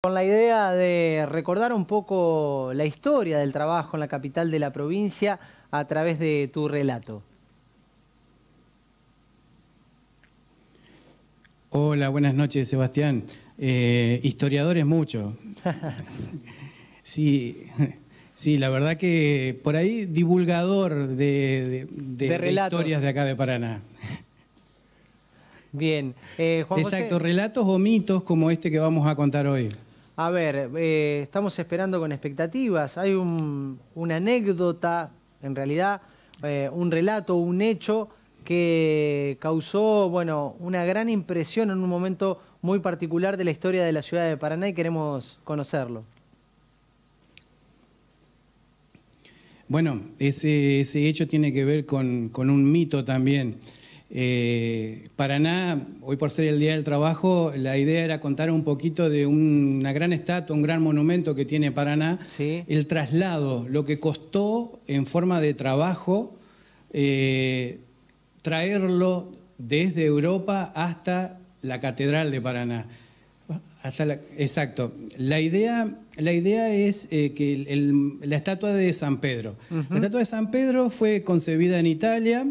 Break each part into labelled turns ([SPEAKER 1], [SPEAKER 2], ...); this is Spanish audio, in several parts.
[SPEAKER 1] Con la idea de recordar un poco la historia del trabajo en la capital de la provincia a través de tu relato.
[SPEAKER 2] Hola, buenas noches, Sebastián. Historiadores mucho. Sí, sí, la verdad que por ahí divulgador de
[SPEAKER 1] relatos.
[SPEAKER 2] historias de acá de Paraná.
[SPEAKER 1] Bien, Juan José.
[SPEAKER 2] Exacto, relatos o mitos como este que vamos a contar hoy.
[SPEAKER 1] A ver, estamos esperando con expectativas. Hay una anécdota, en realidad, un relato, un hecho que causó, bueno, una gran impresión en un momento muy particular de la historia de la ciudad de Paraná y queremos conocerlo.
[SPEAKER 2] Bueno, ese hecho tiene que ver con un mito también. Paraná, hoy por ser el Día del Trabajo, la idea era contar un poquito de una gran estatua, un gran monumento que tiene Paraná,
[SPEAKER 1] ¿Sí?
[SPEAKER 2] El traslado, lo que costó en forma de trabajo traerlo desde Europa hasta la Catedral de Paraná. Exacto. La idea es que la estatua de San Pedro. La estatua de San Pedro fue concebida en Italia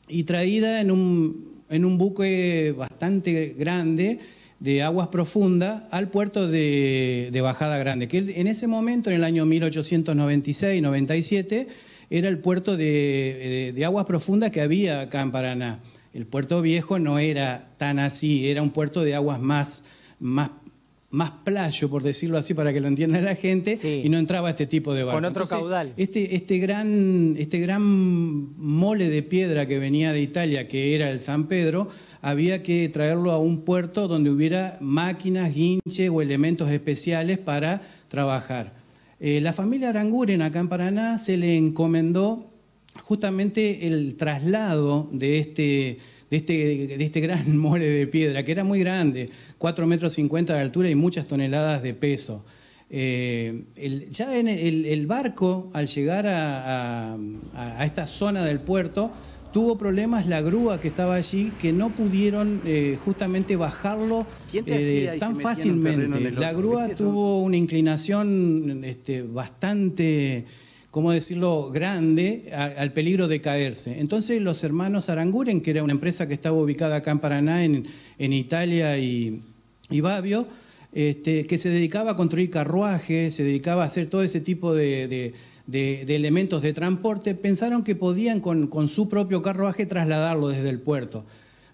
[SPEAKER 2] y traída en un buque bastante grande de aguas profundas al puerto de Bajada Grande, que en ese momento, en el año 1896-97, era el puerto de aguas profundas que había acá en Paraná. El puerto viejo no era tan así, era un puerto de aguas más playo, por decirlo así, para que lo entienda la gente,
[SPEAKER 1] sí,
[SPEAKER 2] y no entraba este tipo de barco.
[SPEAKER 1] Con otro caudal.
[SPEAKER 2] Este gran mole de piedra que venía de Italia, que era el San Pedro, había que traerlo a un puerto donde hubiera máquinas, guinches o elementos especiales para trabajar. La familia Aranguren, acá en Paraná, se le encomendó justamente el traslado de este gran mole de piedra, que era muy grande, 4,50 metros de altura y muchas toneladas de peso. Ya en el barco, al llegar a esta zona del puerto, tuvo problemas la grúa que estaba allí, que no pudieron justamente bajarlo tan fácilmente. La grúa tuvo una inclinación bastante, ¿cómo decirlo?, grande, al peligro de caerse. Entonces los hermanos Aranguren, que era una empresa que estaba ubicada acá en Paraná, en Italia y Babio, que se dedicaba a construir carruajes, se dedicaba a hacer todo ese tipo de elementos de transporte, pensaron que podían con su propio carruaje trasladarlo desde el puerto.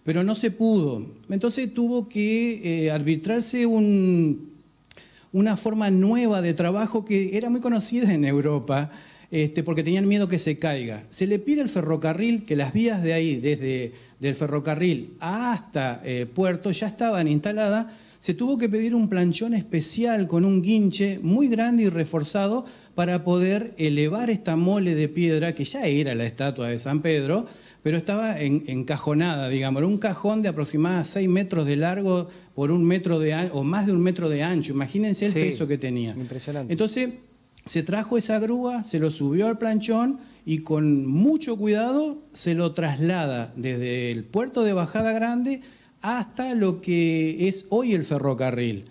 [SPEAKER 2] Pero no se pudo. Entonces tuvo que arbitrarse una forma nueva de trabajo que era muy conocida en Europa, porque tenían miedo que se caiga. Se le pide al ferrocarril que las vías de ahí, desde del ferrocarril hasta puerto, ya estaban instaladas. Se tuvo que pedir un planchón especial con un guinche muy grande y reforzado para poder elevar esta mole de piedra, que ya era la estatua de San Pedro, pero estaba encajonada, digamos, era un cajón de aproximadamente 6 metros de largo por 1 metro de ancho, o más de 1 metro de ancho. Imagínense el peso que tenía.
[SPEAKER 1] Impresionante.
[SPEAKER 2] Entonces se trajo esa grúa, se lo subió al planchón y con mucho cuidado se lo traslada desde el puerto de Bajada Grande hasta lo que es hoy el ferrocarril.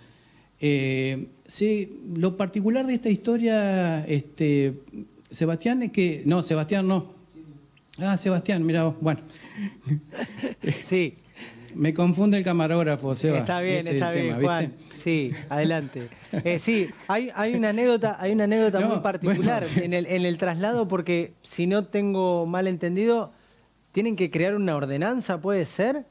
[SPEAKER 2] Lo particular de esta historia, Sebastián, es que... No, Sebastián no. Ah, Sebastián, mira vos, bueno.
[SPEAKER 1] Sí.
[SPEAKER 2] Me confunde el camarógrafo, Seba.
[SPEAKER 1] Está bien,
[SPEAKER 2] ese
[SPEAKER 1] está
[SPEAKER 2] es el
[SPEAKER 1] bien,
[SPEAKER 2] tema,
[SPEAKER 1] Juan.
[SPEAKER 2] ¿viste?
[SPEAKER 1] Sí, adelante. Sí, hay una anécdota
[SPEAKER 2] No,
[SPEAKER 1] muy particular
[SPEAKER 2] bueno.
[SPEAKER 1] en el traslado, porque si no tengo mal entendido, tienen que crear una ordenanza, ¿puede ser?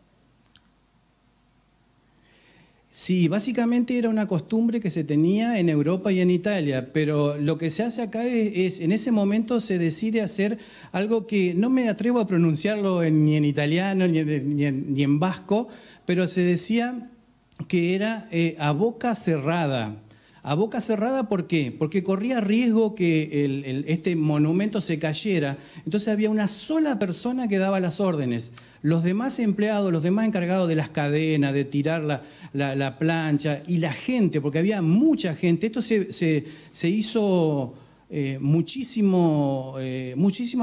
[SPEAKER 2] Sí, básicamente era una costumbre que se tenía en Europa y en Italia, pero lo que se hace acá en ese momento se decide hacer algo que no me atrevo a pronunciarlo ni en italiano ni en vasco, pero se decía que era a boca cerrada. A boca cerrada, ¿por qué? Porque corría riesgo que este monumento se cayera. Entonces había una sola persona que daba las órdenes. Los demás empleados, los demás encargados de las cadenas, de tirar la plancha, y la gente, porque había mucha gente. Esto se hizo muchísima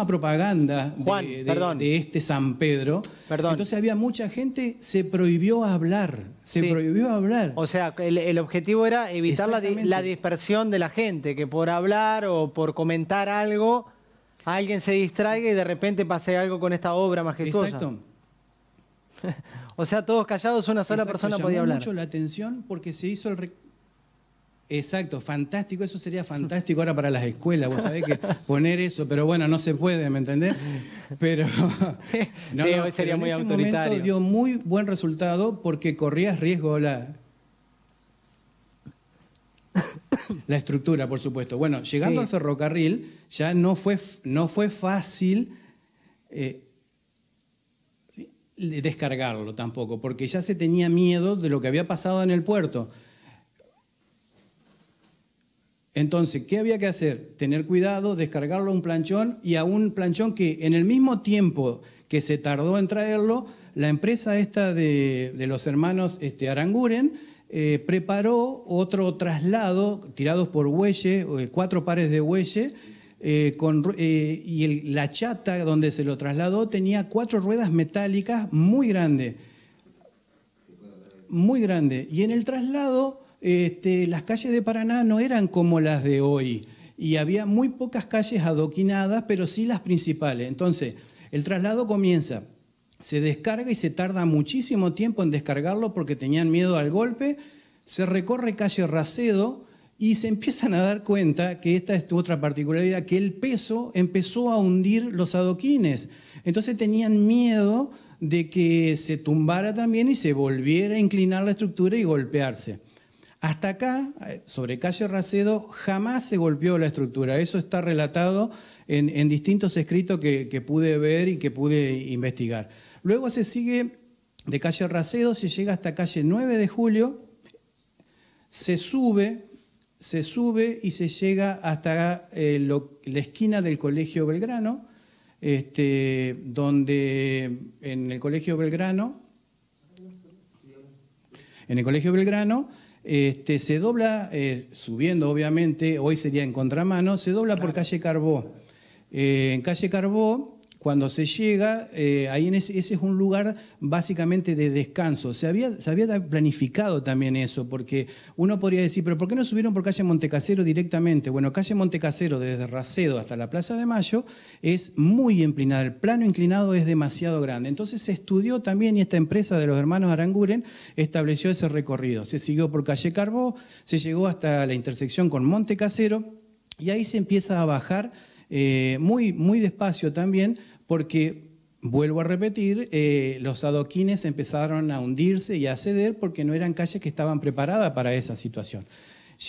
[SPEAKER 2] propaganda
[SPEAKER 1] Juan,
[SPEAKER 2] de este San Pedro.
[SPEAKER 1] Perdón.
[SPEAKER 2] Entonces había mucha gente, se prohibió hablar, prohibió hablar.
[SPEAKER 1] O sea, el objetivo era evitar
[SPEAKER 2] Exactamente.
[SPEAKER 1] la dispersión de la gente, que por hablar o por comentar algo, alguien se distraiga y de repente pase algo con esta obra majestuosa.
[SPEAKER 2] Exacto.
[SPEAKER 1] O sea, todos callados, una sola persona podía hablar.
[SPEAKER 2] Llamó mucho la atención porque se hizo el... Exacto, fantástico, eso sería fantástico ahora para las escuelas, vos sabés que poner eso, pero bueno, no se puede, ¿me entendés? Pero no,
[SPEAKER 1] sí, hoy sería muy autoritario.
[SPEAKER 2] En ese momento dio muy buen resultado porque corrías riesgo la estructura, por supuesto. Bueno, llegando al ferrocarril ya no fue fácil descargarlo tampoco, porque ya se tenía miedo de lo que había pasado en el puerto. Entonces, ¿qué había que hacer? Tener cuidado, descargarlo a un planchón y a un planchón que en el mismo tiempo que se tardó en traerlo, la empresa esta de los hermanos Aranguren preparó otro traslado tirados por bueye, 4 pares de bueye, y la chata donde se lo trasladó tenía 4 ruedas metálicas muy grandes. Muy grande. Y en el traslado... las calles de Paraná no eran como las de hoy y había muy pocas calles adoquinadas, pero sí las principales. Entonces, el traslado comienza, se descarga y se tarda muchísimo tiempo en descargarlo porque tenían miedo al golpe, se recorre calle Racedo y se empiezan a dar cuenta que esta es otra particularidad, que el peso empezó a hundir los adoquines. Entonces tenían miedo de que se tumbara también y se volviera a inclinar la estructura y golpearse. Hasta acá, sobre calle Racedo, jamás se golpeó la estructura. Eso está relatado en distintos escritos que pude ver y que pude investigar. Luego se sigue de calle Racedo, se llega hasta calle 9 de Julio, se sube y se llega hasta la esquina del Colegio Belgrano, donde en el Colegio Belgrano se dobla, subiendo obviamente, hoy sería en contramano, se dobla por calle Carbó. En calle Carbó, cuando se llega, ahí ese es un lugar básicamente de descanso. Se había planificado también eso, porque uno podría decir, pero ¿por qué no subieron por calle Montecasero directamente? Bueno, calle Montecasero desde Racedo hasta la Plaza de Mayo es muy empinada, el plano inclinado es demasiado grande. Entonces se estudió también y esta empresa de los hermanos Aranguren estableció ese recorrido. Se siguió por calle Carbó, se llegó hasta la intersección con Montecasero y ahí se empieza a bajar muy, muy despacio también, porque, vuelvo a repetir, los adoquines empezaron a hundirse y a ceder porque no eran calles que estaban preparadas para esa situación.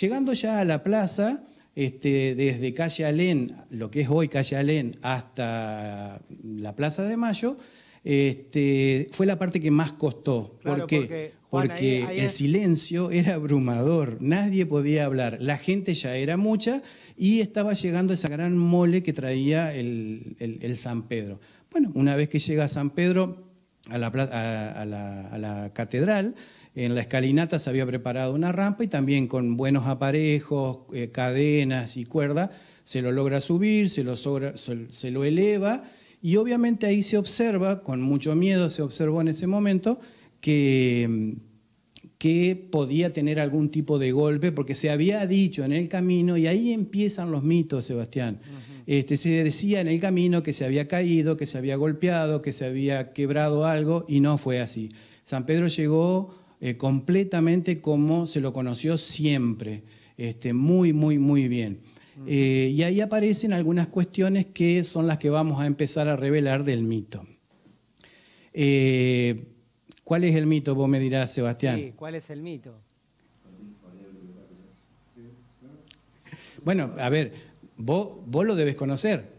[SPEAKER 2] Llegando ya a la plaza, desde calle Alén, lo que es hoy calle Alén, hasta la Plaza de Mayo, fue la parte que más costó.
[SPEAKER 1] Claro,
[SPEAKER 2] ¿Por qué?
[SPEAKER 1] Juan,
[SPEAKER 2] porque
[SPEAKER 1] ahí
[SPEAKER 2] el silencio era abrumador, nadie podía hablar, la gente ya era mucha y estaba llegando esa gran mole que traía el San Pedro. Bueno, una vez que llega San Pedro a la catedral, en la escalinata se había preparado una rampa y también con buenos aparejos, cadenas y cuerda, se lo logra subir, se lo eleva y obviamente ahí se observa, con mucho miedo se observó en ese momento, que podía tener algún tipo de golpe, porque se había dicho en el camino, y ahí empiezan los mitos, Sebastián. Se decía en el camino que se había caído, que se había golpeado, que se había quebrado algo, y no fue así. San Pedro llegó completamente como se lo conoció siempre, muy, muy, muy bien. Y ahí aparecen algunas cuestiones que son las que vamos a empezar a revelar del mito. ¿Cuál es el mito? Vos me dirás, Sebastián.
[SPEAKER 1] Sí, ¿cuál es el mito?
[SPEAKER 2] Bueno, a ver, vos lo debes conocer.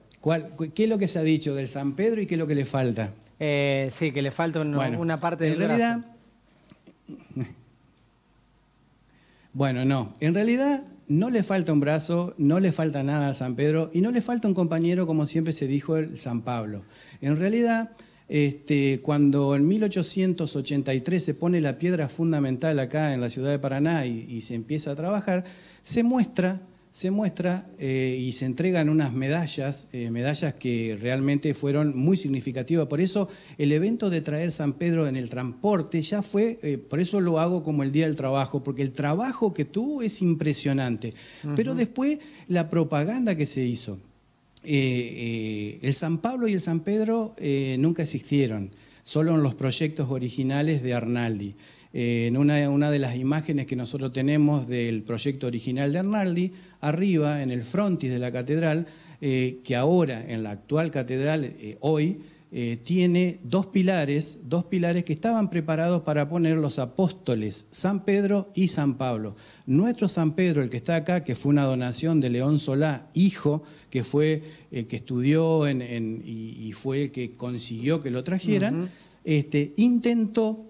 [SPEAKER 2] ¿Qué es lo que se ha dicho del San Pedro y qué es lo que le falta?
[SPEAKER 1] Sí, que le falta una parte del brazo.
[SPEAKER 2] En realidad, bueno, no. En realidad no le falta un brazo, no le falta nada al San Pedro y no le falta un compañero, como siempre se dijo, el San Pablo. En realidad, cuando en 1883 se pone la piedra fundamental acá en la ciudad de Paraná y se empieza a trabajar, se muestra se muestra y se entregan unas medallas, medallas que realmente fueron muy significativas. Por eso el evento de traer San Pedro en el transporte ya fue, por eso lo hago como el Día del Trabajo, porque el trabajo que tuvo es impresionante. Pero después la propaganda que se hizo. El San Pablo y el San Pedro nunca existieron, solo en los proyectos originales de Arnaldi. En una de las imágenes que nosotros tenemos del proyecto original de Arnaldi, arriba en el frontis de la catedral, que ahora en la actual catedral hoy tiene dos pilares que estaban preparados para poner los apóstoles San Pedro y San Pablo. Nuestro San Pedro, el que está acá, que fue una donación de León Solá, hijo, que fue que estudió y fue el que consiguió que lo trajeran, intentó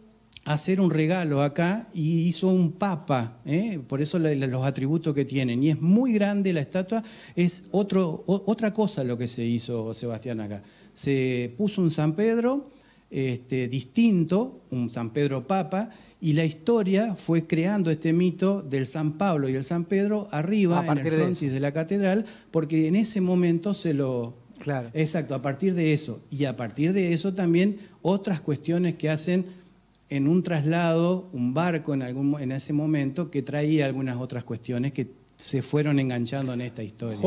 [SPEAKER 2] hacer un regalo acá y hizo un papa, por eso los atributos que tienen. Y es muy grande la estatua, es otra cosa lo que se hizo, Sebastián, acá. Se puso un San Pedro distinto, un San Pedro Papa, y la historia fue creando este mito del San Pablo y el San Pedro arriba en el frontis de la catedral, porque en ese momento se lo...
[SPEAKER 1] Claro.
[SPEAKER 2] Exacto, a partir de eso. Y a partir de eso también otras cuestiones que hacen en un traslado, un barco en ese momento que traía algunas otras cuestiones que se fueron enganchando en esta historia.